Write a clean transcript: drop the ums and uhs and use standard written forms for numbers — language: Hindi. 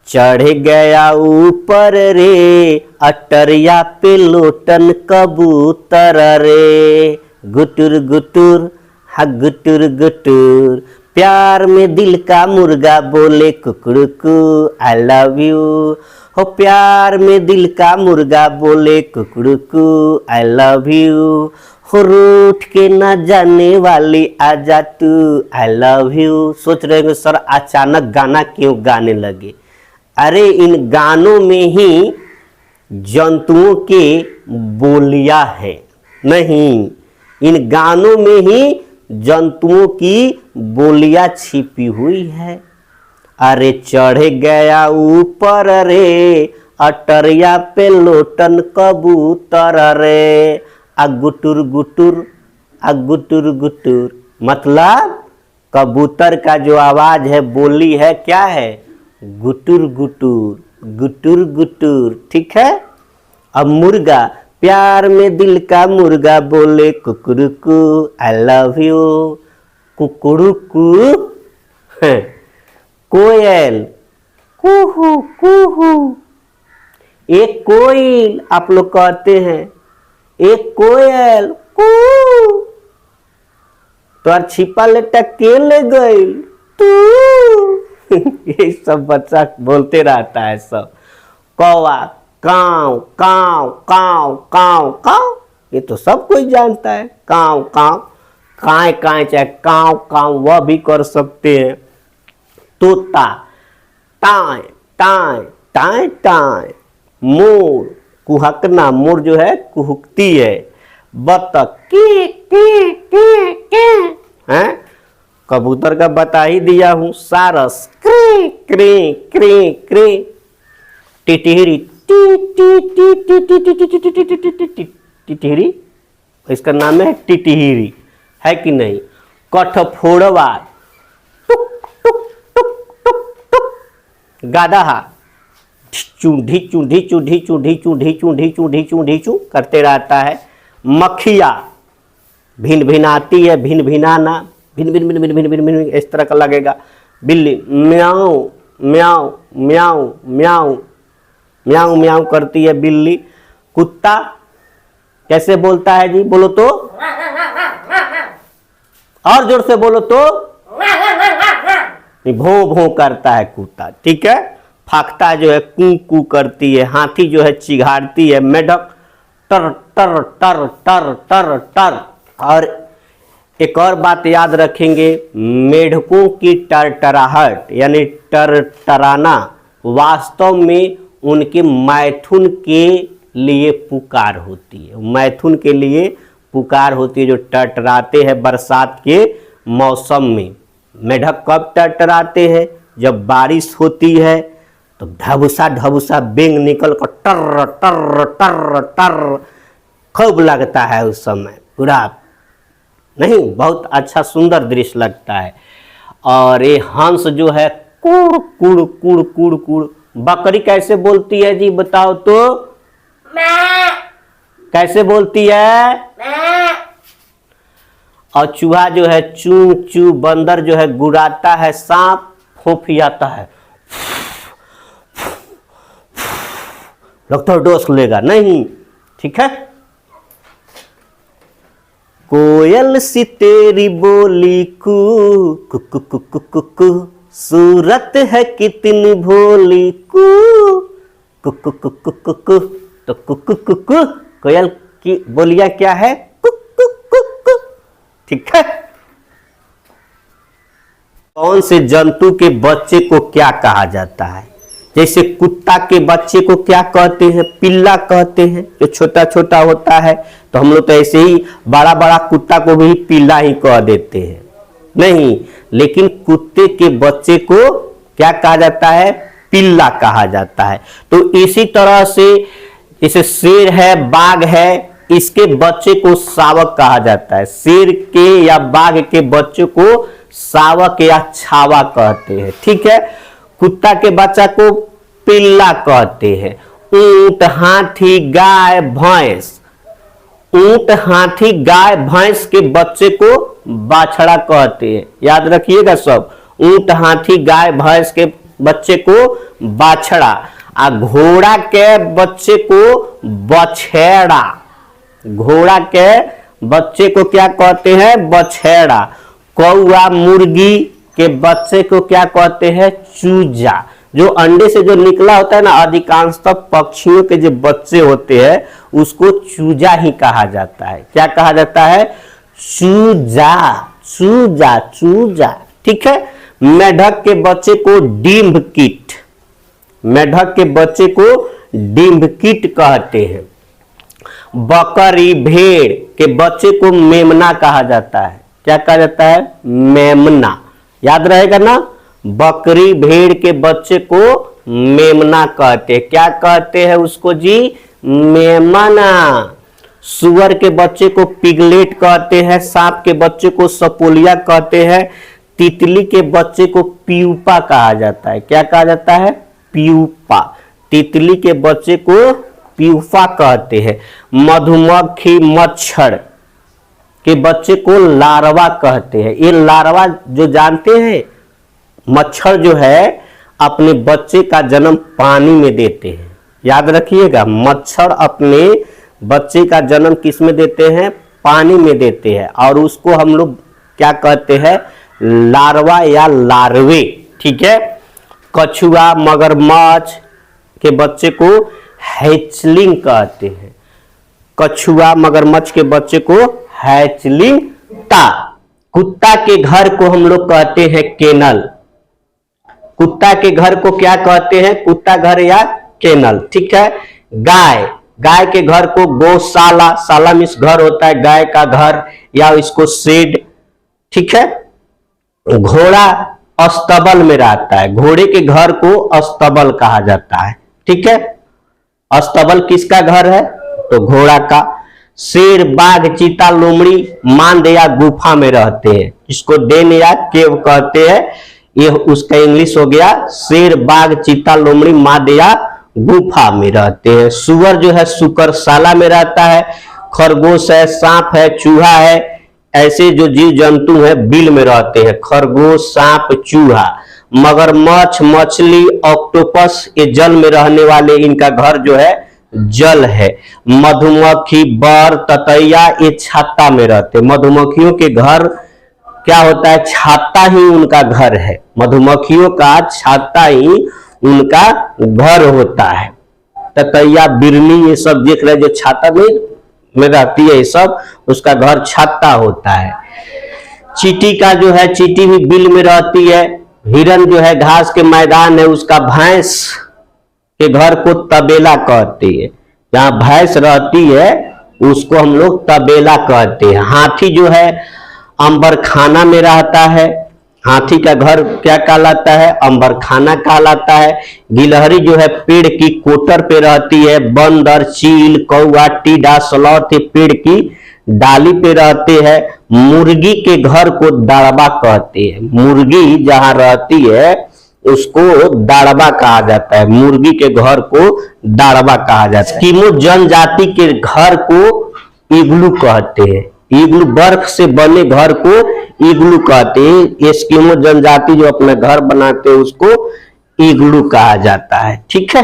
चढ़ गया ऊपर रे अटरिया पे लोटन कबूतर रे, गुटुर गुटुर हा गुटुर गुटुर, प्यार में दिल का मुर्गा बोले कुकड़ुकू आई लव यू, हो प्यार में दिल का मुर्गा बोले कुकड़ुकू आई लव यू, हो रूठ के ना जाने वाली आजा तू आई लव यू। सोच रहे हो सर अचानक गाना क्यों गाने लगे? अरे इन गानों में ही जंतुओं के बोलियां है, नहीं, इन गानों में ही जंतुओं की बोलियां छिपी हुई है। अरे चढ़ गया ऊपर रे अटरिया पे लोटन कबूतर रे, गुटुर गुटुर गुटुर गुटुर, मतलब कबूतर का जो आवाज है, बोली है, क्या है? गुटुर गुटुर गुटुर गुटुर, ठीक है। अब मुर्गा, प्यार में दिल का मुर्गा बोले कुकड़ुकू आई लव यू, कुकड़ुकू। कोयल कुहू कुहू, एक कोयल आप लोग कहते हैं, एक कोयल कू, तो और छिपा लेटा के ले गई तू। ये सब बच्चा बोलते रहता है सब। कौवा काव काव काव काव काव, ये तो सब कोई जानता है, काव काव, काय काय चाहे काव काव वह भी कर सकते हैं। तोता टाय टाय टाय टाय, मोर कुहकना, मोर जो है कुहकती है। बतख के हैं, कबूतर का बता ही दिया हूं। सारस क्री क्री क्री क्री, टिटहिरी टी टी टी टी टी टी टी टी टी टी, टिटहिरी इसका नाम है टिटहिरी, है कि नहीं। कठफोड़वा टुक टुक टुक टुक टुक, गाधा चूंढी चूंढी चूंढी चूंढी चूंढी चूंढी चूंढी चूंढी चू करते रहता है। मक्खिया भिन भिनाती है, भिन भिनाना, भिन भिन भिन भिन भिन भिन भिन इस तरह का लगेगा। बिल्ली म्याऊ म्याऊ म्याऊ म्याऊ म्याऊ म्याऊ करती है बिल्ली। कुत्ता कैसे बोलता है जी? बोलो तो, और जोर से बोलो तो। भों भों करता है कुत्ता, ठीक है। फाख्ता जो है कू कू करती है। हाथी जो है चिघाड़ती है। मेढक टर टर टर टर टर टर। और एक और बात याद रखेंगे, मेढकों की टरटराहट यानी टरटराना वास्तव में उनके मैथुन के लिए पुकार होती है, मैथुन के लिए पुकार होती है, जो टरटराते हैं बरसात के मौसम में। मेढक कब टरटराते हैं? जब बारिश होती है तो ढबुसा ढबुसा बेंग निकल कर टर टर टर टर खूब लगता है उस समय, पूरा नहीं, बहुत अच्छा सुंदर दृश्य लगता है। और ये हंस जो है कुड़ कुड़ कुड़ कुड़ कुड़। बकरी कैसे बोलती है जी? बताओ तो। कैसे बोलती है? और चूहा जो है चू चू। बंदर जो है गुड़ाता है। सांप फोफियाता है, लगता है डोस लेगा, नहीं, ठीक है। कोयल सी तेरी बोली कू कु कु कु कु कु कु, सूरत है कितनी भोली कू कु कु कु कु कु कु। तो कु कु कु कु कोयल की बोलियां क्या है? कु कु कु कु, ठीक है। कौन से जंतु के बच्चे को क्या कहा जाता है? जैसे कुत्ता के बच्चे को क्या कहते हैं? पिल्ला कहते हैं, जो छोटा छोटा होता है। तो हम लोग तो ऐसे ही बड़ा बड़ा कुत्ता को भी पिल्ला ही कह देते हैं, नहीं, लेकिन कुत्ते के बच्चे को क्या कहा जाता है? पिल्ला कहा जाता है। तो इसी तरह से जैसे शेर है, बाघ है, इसके बच्चे को शावक कहा जाता है। शेर के या बाघ के बच्चे को शावक या छावा कहते हैं, ठीक है। कुत्ता के बच्चा को पिल्ला कहते हैं। ऊंट हाथी गाय भैंस, ऊंट हाथी गाय भैंस के बच्चे को बाछड़ा कहते हैं, याद रखिएगा सब। ऊंट हाथी गाय भैंस के बच्चे को बाछड़ा, आ घोड़ा के बच्चे को बछेड़ा। घोड़ा के बच्चे को क्या कहते हैं? बछेड़ा। कौआ मुर्गी के बच्चे को क्या कहते हैं? चूजा। जो अंडे से जो निकला होता है ना, अधिकांशतः पक्षियों के जो बच्चे होते हैं उसको चूजा ही कहा जाता है। क्या कहा जाता है? चूजा, चूजा, चूजा। ठीक है। मेढक के बच्चे को डिम्ब कीट, मेढक के बच्चे को डिम्ब कीट कहते हैं। बकरी भेड़ के बच्चे को मेमना कहा जाता है। क्या कहा जाता है? मेमना। याद रहेगा ना? बकरी भेड़ के बच्चे को मेमना कहते हैं। क्या कहते हैं उसको जी? मेमना। सुअर के बच्चे को पिगलेट कहते हैं। सांप के बच्चे को सपोलिया कहते हैं। तितली के बच्चे को प्यूपा कहा जाता है। क्या कहा जाता है? प्यूपा। तितली के बच्चे को प्यूपा कहते हैं। मधुमक्खी मच्छर के बच्चे को लार्वा कहते हैं। ये लार्वा जो जानते हैं, मच्छर जो है अपने बच्चे का जन्म पानी में देते हैं। याद रखिएगा, मच्छर अपने बच्चे का जन्म किस में देते हैं? पानी में देते हैं। और उसको हम लोग क्या कहते हैं? लार्वा या लार्वे। ठीक है। कछुआ मगरमच्छ के बच्चे को हैचलिंग कहते हैं। कछुआ मगरमच्छ के बच्चे को हैचलिंग ता। कुत्ता के घर को हम लोग कहते हैं केनल। कुत्ता के घर को क्या कहते हैं? कुत्ता घर या केनल। ठीक है। गाय, गाय के घर को गौशाला, शाला मीन्स घर होता है, गाय का घर या इसको शेड। ठीक है। घोड़ा अस्तबल में रहता है। घोड़े के घर को अस्तबल कहा जाता है। ठीक है। अस्तबल किसका घर है? तो घोड़ा का। शेर, बाघ, चीता, लोमड़ी मांद या गुफा में रहते हैं। इसको डेन या केव कहते हैं। ये उसका इंग्लिश हो गया। शेर, बाघ, चीता, लोमड़ी मांद या गुफा में रहते हैं। सुअर जो है सुकरशाला में रहता है। खरगोश है, सांप है, चूहा है, ऐसे जो जीव जंतु है बिल में रहते हैं। खरगोश, सांप, चूहा। मगरमच्छ, मछली, ऑक्टोपस ये जल में रहने वाले, इनका घर जो है जल है। मधुमक्खी, बर, ततैया ये छाता में रहते। मधुमक्खियों के घर क्या होता है? छाता ही उनका घर है। मधुमक्खियों का छाता ही उनका घर होता है। ततैया, बिरनी ये सब देख रहे जो छाता में रहती है, ये सब उसका घर छाता होता है। चींटी का जो है, चींटी भी बिल में रहती है। हिरन जो है घास के मैदान है, उसका भैंस के घर को तबेला कहते हैं। जहां भैंस रहती है उसको हम लोग तबेला कहते हैं। हाथी जो है अंबरखाना में रहता है। हाथी का घर क्या कहलाता है? अंबरखाना कहलाता है। गिलहरी जो है पेड़ की कोटर पे रहती है। बंदर, चील, कौआ, टीडा, स्लॉथ पेड़ की डाली पे रहते हैं। मुर्गी के घर को दाड़बा कहते हैं। मुर्गी जहां रहती है उसको दाड़बा कहा जाता है। मुर्गी के घर को दाड़बा कहा जाता है। एस्किमो जनजाति के घर को इग्लू कहते हैं। इग्लू, बर्फ से बने घर को इग्लू कहते हैं। एस्किमो जनजाति जो अपना घर बनाते हैं उसको इग्लू कहा जाता है। ठीक है।